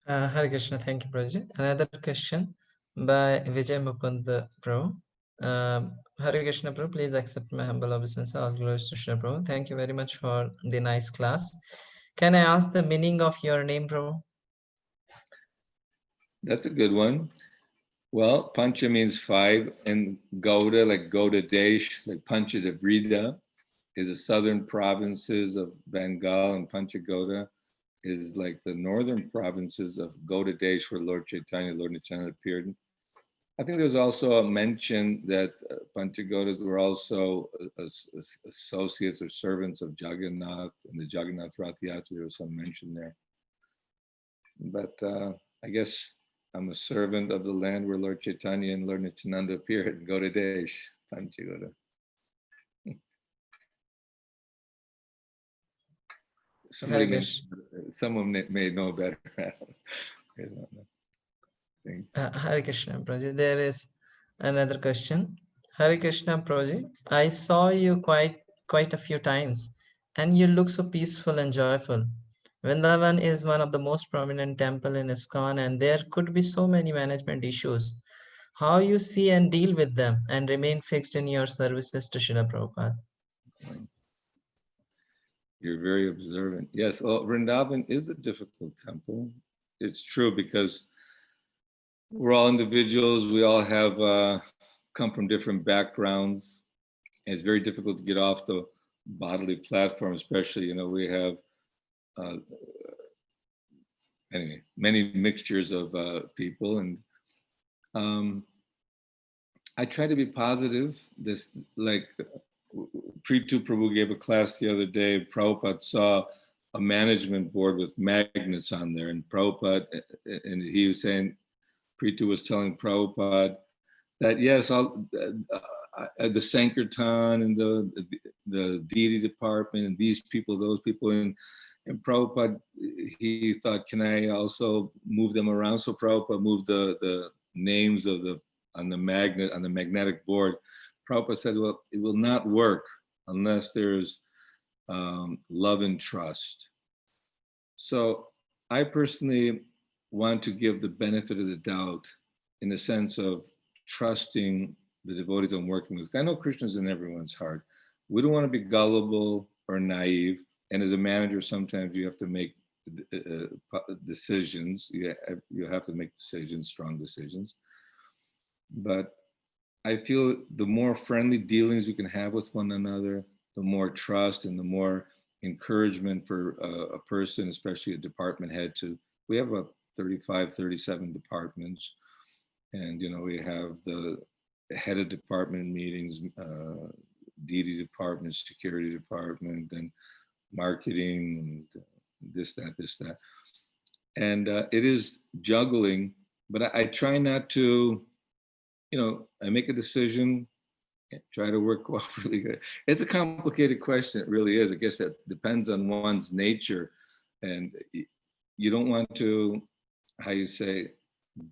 Hare Krishna, thank you, Prabhuji. Another question by Vijay Mukund Prabhu. Hare Krishna, Prabhu, please accept my humble obeisance. All glories to Shri Prabhu. Thank you very much for the nice class. Can I ask the meaning of your name, Prabhu? That's a good one. Well, Pancha means 5, and Gauda, like Gauda Desh, like Pancha Devrida, is the southern provinces of Bengal and Pancha Gauda. is like the northern provinces of Gauda Desh, where Lord Chaitanya, Lord Nityananda appeared. I think there's also a mention that Pancha Gaudas were also associates or servants of Jagannath, and the Jagannath Rath Yatra, there was some mention there. But I guess I'm a servant of the land where Lord Chaitanya and Lord Nityananda appeared in Gauda Desh, Pancha Gauda. Someone may know better. Hare Krishna, Prabhuji. There is another question. Hare Krishna, Prabhuji. I saw you quite a few times, and you look so peaceful and joyful. Vrindavan is one of the most prominent temple in ISKCON, and there could be so many management issues. How you see and deal with them and remain fixed in your services to Srila Prabhupada? You're very observant. Yes, well, Vrindavan is a difficult temple. It's true, because we're all individuals. We all have come from different backgrounds. And it's very difficult to get off the bodily platform, especially, we have anyway, many mixtures of people. And I try to be positive. This, like, Pritu Prabhu gave a class the other day. Prabhupada saw a management board with magnets on there, and Prabhupada, and he was saying, Pritu was telling Prabhupada that yes, the Sankirtan and the deity department and these people, those people, and Prabhupada, he thought, can I also move them around? So Prabhupada moved the names of on the magnetic board. Prabhupada said, well, it will not work unless there's love and trust. So I personally want to give the benefit of the doubt in the sense of trusting the devotees I'm working with. I know Krishna's in everyone's heart. We don't want to be gullible or naive. And as a manager, sometimes you have to make decisions. You have to make decisions, strong decisions. But I feel the more friendly dealings you can have with one another, the more trust and the more encouragement for a person, especially a department head, we have about 35, 37 departments. And, we have the head of department meetings, deity department, security department, and marketing, and this, that. And it is juggling, but I try not to, I make a decision, try to work cooperatively. It's a complicated question. It really is. I guess that depends on one's nature. And you don't want to,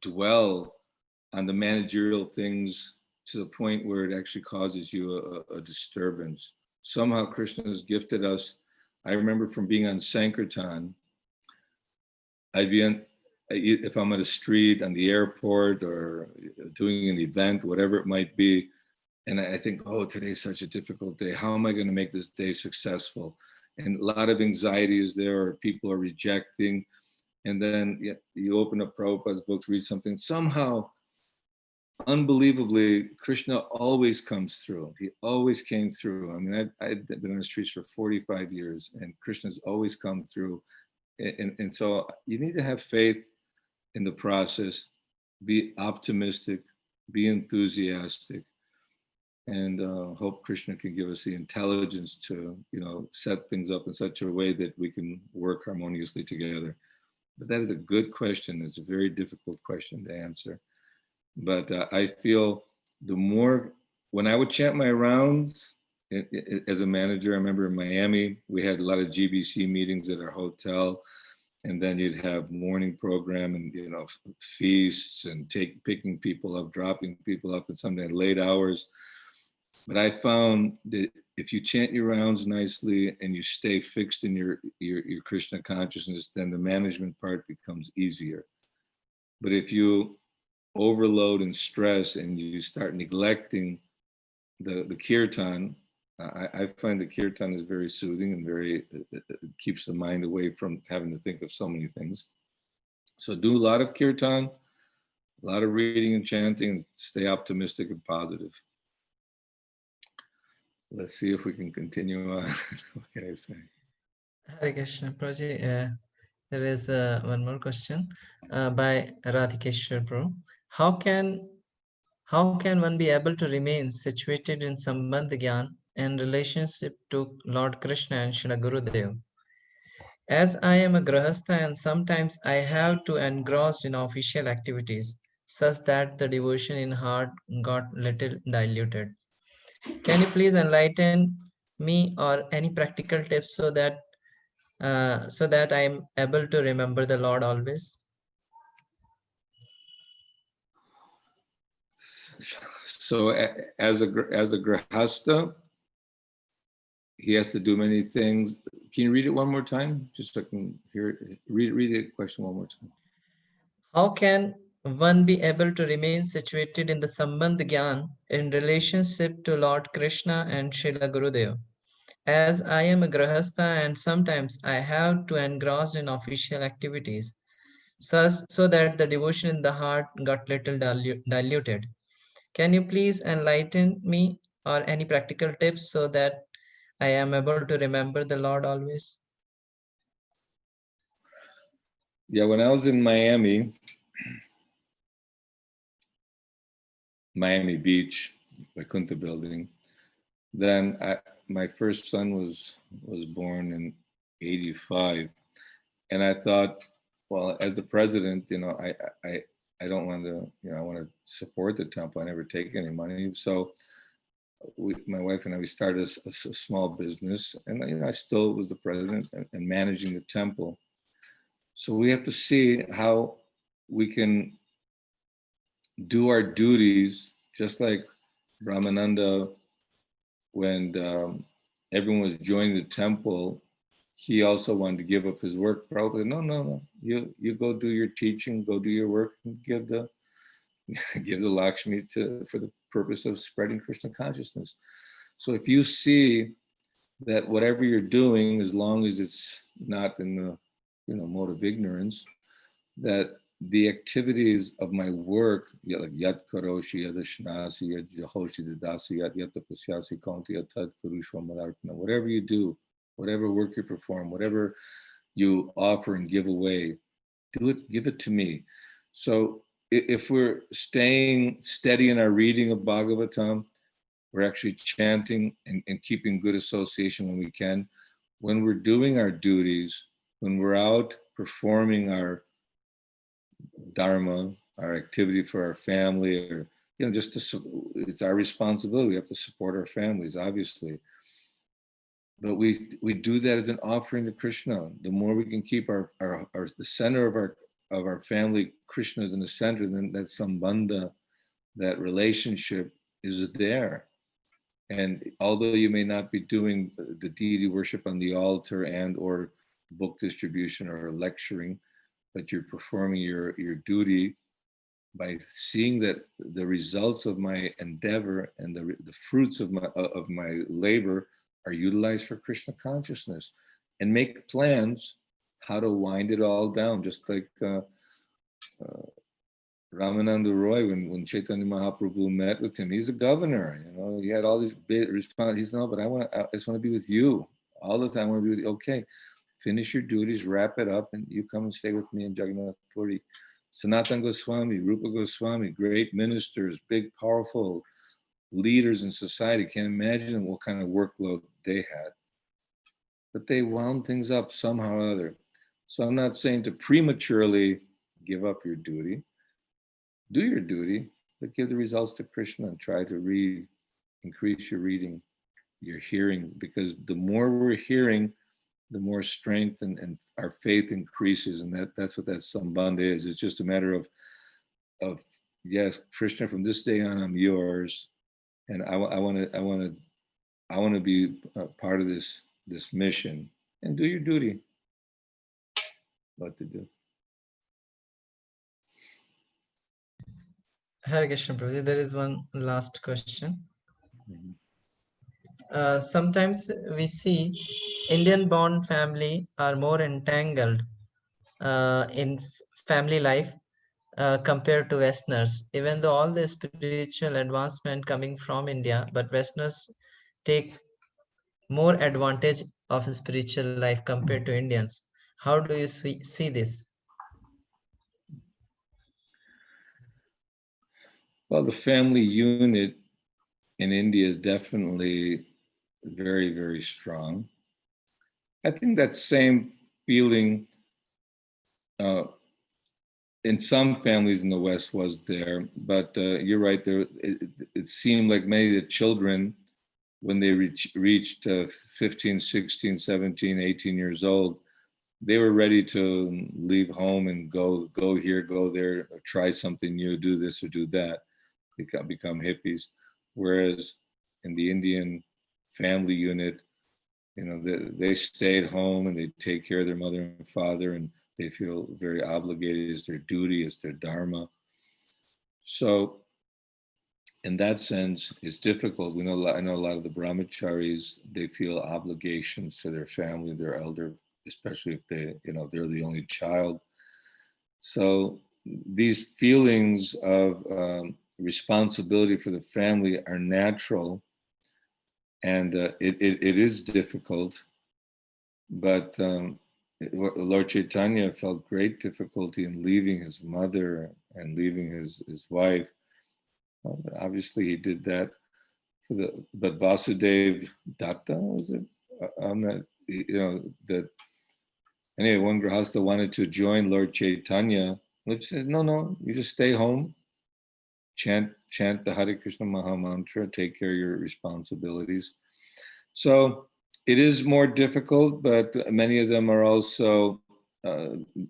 dwell on the managerial things to the point where it actually causes you a disturbance. Somehow Krishna has gifted us. I remember from being on Sankirtan, I'd be if I'm on a street, on the airport, or doing an event, whatever it might be, and I think, oh, today's such a difficult day. How am I going to make this day successful? And a lot of anxiety is there, or people are rejecting. And then you open up Prabhupada's book to read something. Somehow, unbelievably, Krishna always comes through. He always came through. I mean, I've been on the streets for 45 years, and Krishna's always come through. And so you need to have faith in the process, be optimistic, be enthusiastic, and hope Krishna can give us the intelligence to, set things up in such a way that we can work harmoniously together. But that is a good question. It's a very difficult question to answer. But I feel the more, when I would chant my rounds as a manager, I remember in Miami, we had a lot of GBC meetings at our hotel. And then you'd have morning program and, feasts and picking people up, dropping people up, and sometimes late hours. But I found that if you chant your rounds nicely and you stay fixed in your Krishna consciousness, then the management part becomes easier. But if you overload and stress and you start neglecting the kirtan, I find the kirtan is very soothing and very keeps the mind away from having to think of so many things. So do a lot of kirtan, a lot of reading and chanting, stay optimistic and positive. Let's see if we can continue on. What can I say? Hare Krishna, Prabhuji. There is one more question by Radhikeshwar Prabhu. How can one be able to remain situated in Sambandh Gyan and relationship to Lord Krishna and Srila Gurudev? As I am a Grahastha and sometimes I have to engrossed in official activities, such that the devotion in heart got little diluted. Can you please enlighten me or any practical tips so that I am able to remember the Lord always? So as a grahastha, he has to do many things. Can you read it one more time? Just so I can hear it. Read the question one more time. How can one be able to remain situated in the Sambandh Gyan in relationship to Lord Krishna and Srila Gurudev? As I am a Grahastha and sometimes I have to engross in official activities, so that the devotion in the heart got little diluted. Can you please enlighten me or any practical tips so that I am able to remember the Lord always? Yeah, when I was in Miami Beach, Vaikuntha building, then my first son was born in 85. And I thought, well, as the president, I don't want to, I want to support the temple. I never take any money. So my wife and I, we started a small business, and I still was the president and managing the temple. So we have to see how we can do our duties, just like Ramananda, when everyone was joining the temple, he also wanted to give up his work. Probably, no. You go do your teaching, go do your work, and give the give the Lakshmi for the purpose of spreading Krishna consciousness. So if you see that whatever you're doing, as long as it's not in the mode of ignorance, that the activities of my work, like yat karoshi, yat ashnasi, yat jahoshi dadasi, yat tapasyasi konti, yat tad karushva malarpana, whatever you do, whatever work you perform, whatever you offer and give away, do it, give it to me. So if we're staying steady in our reading of Bhagavatam, we're actually chanting and keeping good association when we can. When we're doing our duties, when we're out performing our dharma, our activity for our family, or it's our responsibility. We have to support our families, obviously. But we do that as an offering to Krishna. The more we can keep the center of our family, Krishna is in the center, then that sambandha, that relationship is there. And although you may not be doing the deity worship on the altar and or book distribution or lecturing, but you're performing your duty by seeing that the results of my endeavor and the fruits of my labor are utilized for Krishna consciousness, and make plans how to wind it all down, just like Ramananda Roy, when Chaitanya Mahaprabhu met with him, he's a governor, he had all these big responses. He said, no, but I just want to be with you all the time. I want to be with you. Okay, finish your duties, wrap it up, and you come and stay with me in Jagannath Puri. Sanatana Goswami, Rupa Goswami, great ministers, big, powerful leaders in society. Can't imagine what kind of workload they had. But they wound things up somehow or other. So I'm not saying to prematurely give up your duty. Do your duty, but give the results to Krishna and try to read, increase your reading, your hearing, because the more we're hearing, the more strength and our faith increases, and that's what that sambandha is. It's just a matter of yes, Krishna, from this day on, I'm yours, and I want to be a part of this mission, and do your duty. What to do. Hare Krishna Prabhuji, there is one last question. Mhm. Sometimes we see Indian-born family are more entangled in family life compared to Westerners, even though all the spiritual advancement coming from India, but Westerners take more advantage of spiritual life compared to Indians. How do you see this? Well, the family unit in India is definitely very, very strong. I think that same feeling in some families in the West was there, but you're right. It seemed like many of the children, when they reached 15, 16, 17, 18 years old, they were ready to leave home and go here, go there, try something new, do this or do that, become hippies. Whereas in the Indian family unit, you know, they stayed home and they take care of their mother and father, and they feel very obligated. It's their duty, it's their dharma. So in that sense, it's difficult. I know a lot of the brahmacharis, they feel obligations to their family, their elder, especially if they're the only child. So these feelings of responsibility for the family are natural, and it is difficult. But Lord Chaitanya felt great difficulty in leaving his mother and leaving his wife. Obviously, he did that but Vasudev Datta, was it? On that, that anyway, one Grahastha wanted to join Lord Chaitanya. Lord said, no, you just stay home, chant the Hare Krishna Maha Mantra, take care of your responsibilities. So it is more difficult, but many of them are also,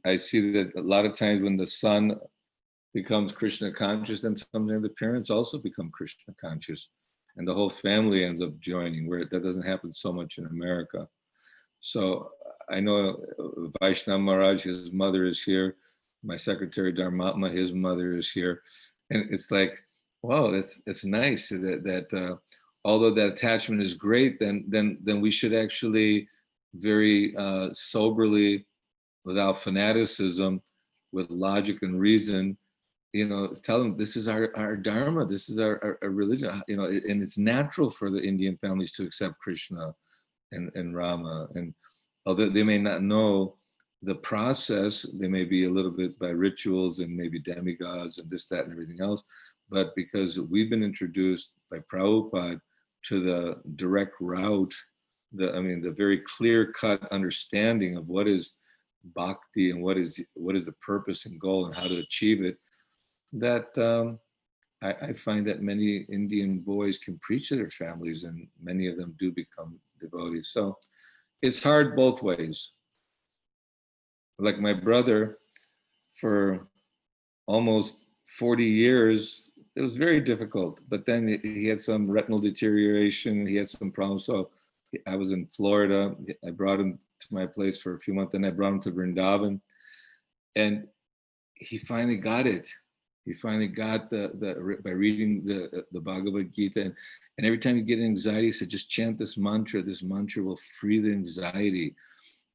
I see that a lot of times when the son becomes Krishna conscious, then sometimes the parents also become Krishna conscious, and the whole family ends up joining, where that doesn't happen so much in America. So I know Vaishnava Maharaj, his mother is here. My secretary Dharmatma, his mother is here. And it's like, wow, it's nice that although that attachment is great, then we should actually very soberly, without fanaticism, with logic and reason, tell them this is our dharma, this is our religion, and it's natural for the Indian families to accept Krishna and Rama. And although they may not know the process, they may be a little bit by rituals and maybe demigods and this, that, and everything else, but because we've been introduced by Prabhupada to the direct route, the very clear-cut understanding of what is bhakti and what is the purpose and goal and how to achieve it, that I find that many Indian boys can preach to their families, and many of them do become devotees. So it's hard both ways. Like my brother, for almost 40 years, it was very difficult. But then he had some retinal deterioration, he had some problems. So I was in Florida. I brought him to my place for a few months, then I brought him to Vrindavan. And he finally got it. He finally got by reading the Bhagavad Gita, and every time you get anxiety, he said, just chant this mantra. This mantra will free the anxiety.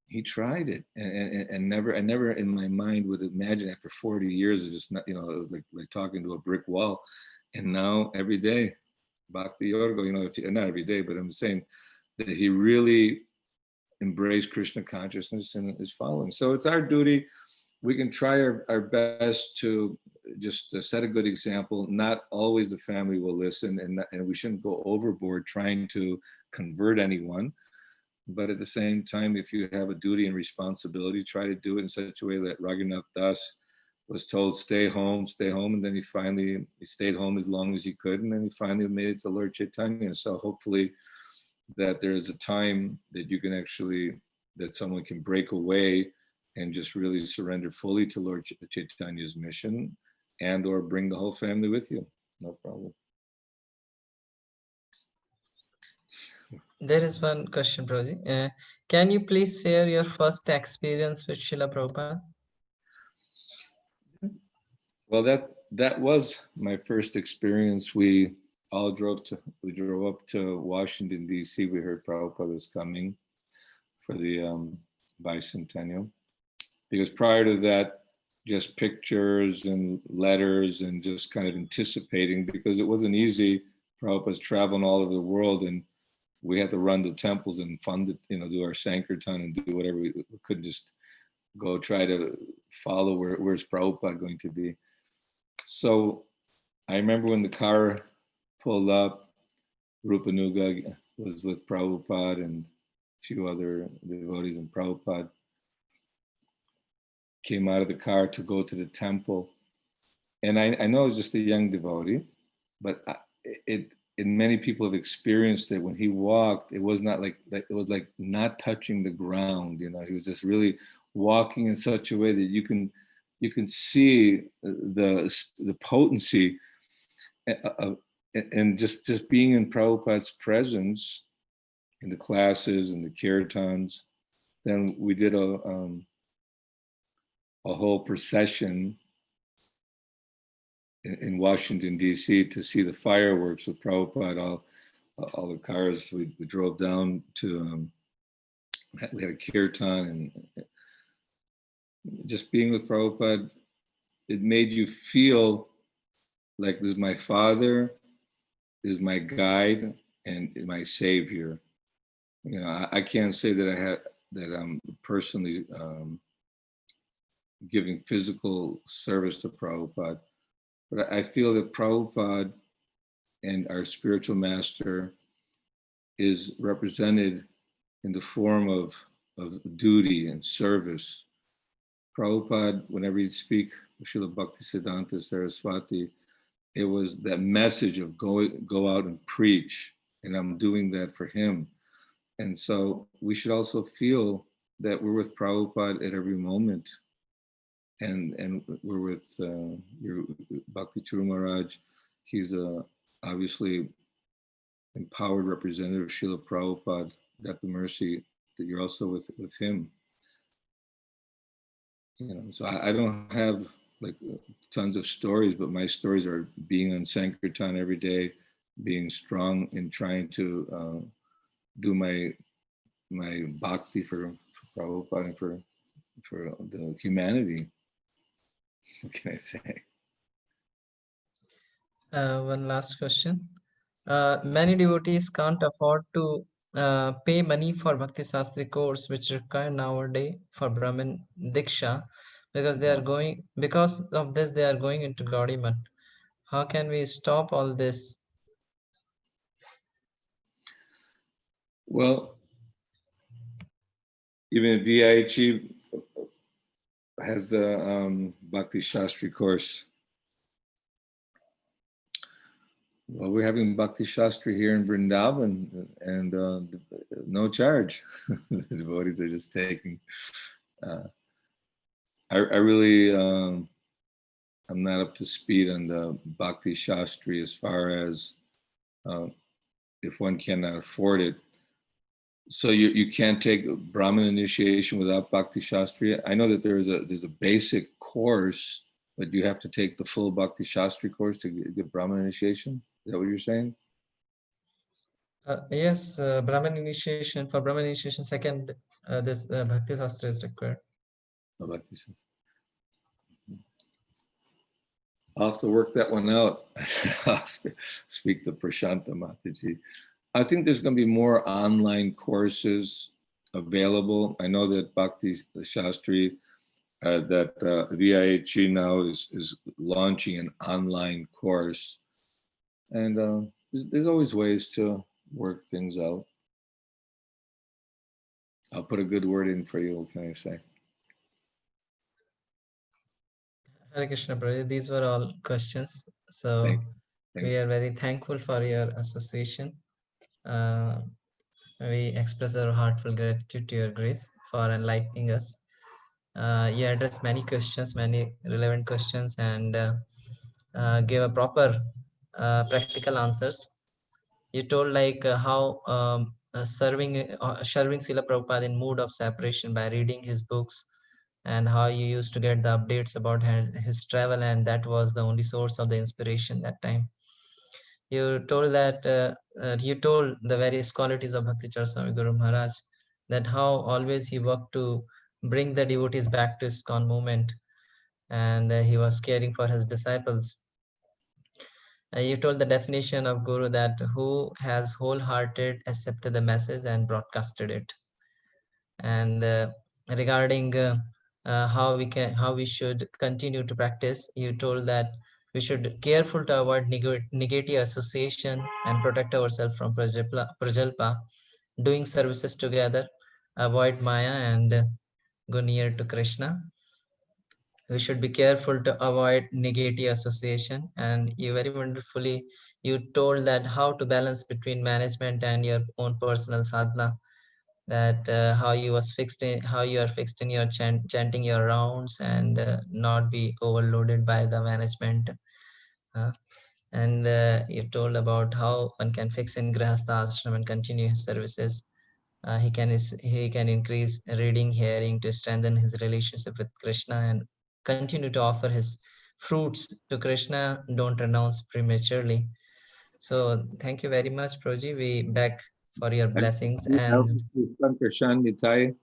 He tried it, and I never in my mind would imagine after 40 years of just not, it was like talking to a brick wall. And now every day, Bhakti Yorga, not every day, but I'm saying that he really embraced Krishna consciousness and is following. So it's our duty. We can try our best to just set a good example. Not always the family will listen, and we shouldn't go overboard trying to convert anyone. But at the same time, if you have a duty and responsibility, try to do it in such a way that Raghunath Das was told, stay home, and then he stayed home as long as he could, and then he finally made it to Lord Chaitanya. So hopefully that there is a time that you can actually, that someone can break away and just really surrender fully to Lord Chaitanya's mission, and or bring the whole family with you. No problem. There is one question, Prabhuji. Can you please share your first experience with Srila Prabhupada? Well, that was my first experience. We drove up to Washington, D.C. We heard Prabhupada was coming for the bicentennial. Because prior to that, just pictures and letters and just kind of anticipating, because it wasn't easy. Prabhupada's traveling all over the world, and we had to run to temples and fund it, do our Sankirtan and do whatever. We couldn't just go try to follow where's Prabhupada going to be. So I remember when the car pulled up, Rupanuga was with Prabhupada and a few other devotees, and Prabhupada came out of the car to go to the temple. And I know it was just a young devotee, but many people have experienced it. When he walked, it was not like that. It was like not touching the ground. You know, he was just really walking in such a way that you can see the potency of, and just being in Prabhupada's presence in the classes and the kirtans. Then we did a whole procession in Washington, D.C. to see the fireworks with Prabhupada. All the cars, we drove down to, we had a kirtan, and just being with Prabhupada, it made you feel like this is my father, this is my guide, and my savior. You know, I can't say that I'm personally giving physical service to Prabhupada, but I feel that Prabhupada and our spiritual master is represented in the form of duty and service. Prabhupada, whenever he'd speak Srila Bhaktisiddhanta Saraswati, it was that message of go out and preach, and I'm doing that for him. And so we should also feel that we're with Prabhupada at every moment. And we're with your Bhakti Charu Maharaj. He's obviously empowered representative of Srila Prabhupada. Got the mercy that you're also with him. You know, so I don't have like tons of stories, but my stories are being on Sankirtan every day, being strong in trying to do my bhakti for Prabhupada and for the humanity. What can I say? One last question. Many devotees can't afford to pay money for Bhakti Sastri course, which require nowadays for Brahmin Diksha, because because of this they are going into Gaudiya. How can we stop all this? Well, even VIHE has the Bhakti Shastri course. Well, we're having Bhakti Shastri here in Vrindavan, and no charge. The devotees are just taking. I really, I'm not up to speed on the Bhakti Shastri as far as if one cannot afford it. So you can't take Brahmin initiation without Bhakti Shastri. I know that there's a basic course, but you have to take the full Bhakti Shastri course to get Brahmin initiation. Is that what you're saying? Yes, Brahmin initiation. For Brahmin initiation, second, this Bhakti Sastra is required. Oh, Bhakti Shastri. I'll have to work that one out. I'll speak to Prashanta Mataji. I think there's going to be more online courses available. I know that Bhakti Shastri, that VIHE now is launching an online course. And there's always ways to work things out. I'll put a good word in for you, what can I say? Hare Krishna, Prabhu. These were all questions. So Thank we are very thankful for your association. We express our heartfelt gratitude to your grace for enlightening us. You addressed many questions, many relevant questions, and gave a proper practical answers. You told like how serving Srila Prabhupada in mood of separation by reading his books, and how you used to get the updates about his travel, and that was the only source of the inspiration that time. You told that you told the various qualities of Bhakti Charu Swami Guru Maharaj, that how always he worked to bring the devotees back to ISKCON movement, and he was caring for his disciples. You told the definition of Guru, that who has wholehearted accepted the message and broadcasted it. And regarding how we should continue to practice. You told that we should careful to avoid negative association and protect ourselves from prajalpa, doing services together, avoid maya and go near to Krishna. We should be careful to avoid negative association. And you very wonderfully you told that how to balance between management and your own personal sadhana, that how you was fixed in how you are fixed in your chanting your rounds and not be overloaded by the management. uh, and you told about how one can fix in grihastha ashram and continue his services. He can increase reading, hearing to strengthen his relationship with Krishna and continue to offer his fruits to Krishna. Don't renounce prematurely. So thank you very much, Proji. We beg for your And blessings. I And also see Sankarshan Nitai.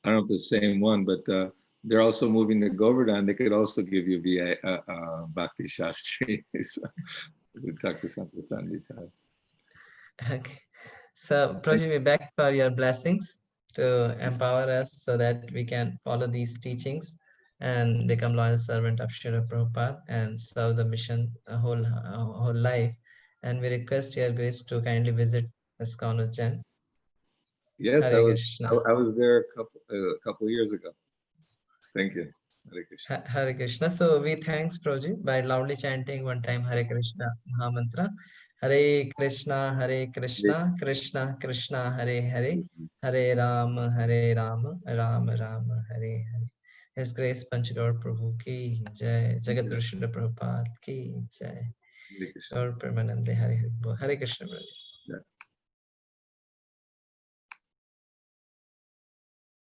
I don't know if the same one, but they're also moving to Govardhan. They could also give you VA Bhakti Shastri. So we talk to Sankarshan Nitai. okay. So Proji, we beg for your blessings to empower us so that we can follow these teachings and become loyal servant of Srila Prabhupada and serve the mission whole life. And we request your grace to kindly visit ISKCON Ujjain. Yes, Hare Krishna. I was there a couple of years ago. Thank you. Hare Krishna. Hare Krishna. So we thanks Proji by loudly chanting one time Hare Krishna Mahamantra. Hare Krishna, Krishna Krishna, Hare Hare, Hare Ram, Ram Ram, Hare Hare. His Grace Panchagor Prabhu ki jai, Jagat Guru Srila Prabhupada ki jai. Hare Krishna. Gaur Premanande Hare Hare. Hare Krishna Proji. Yeah.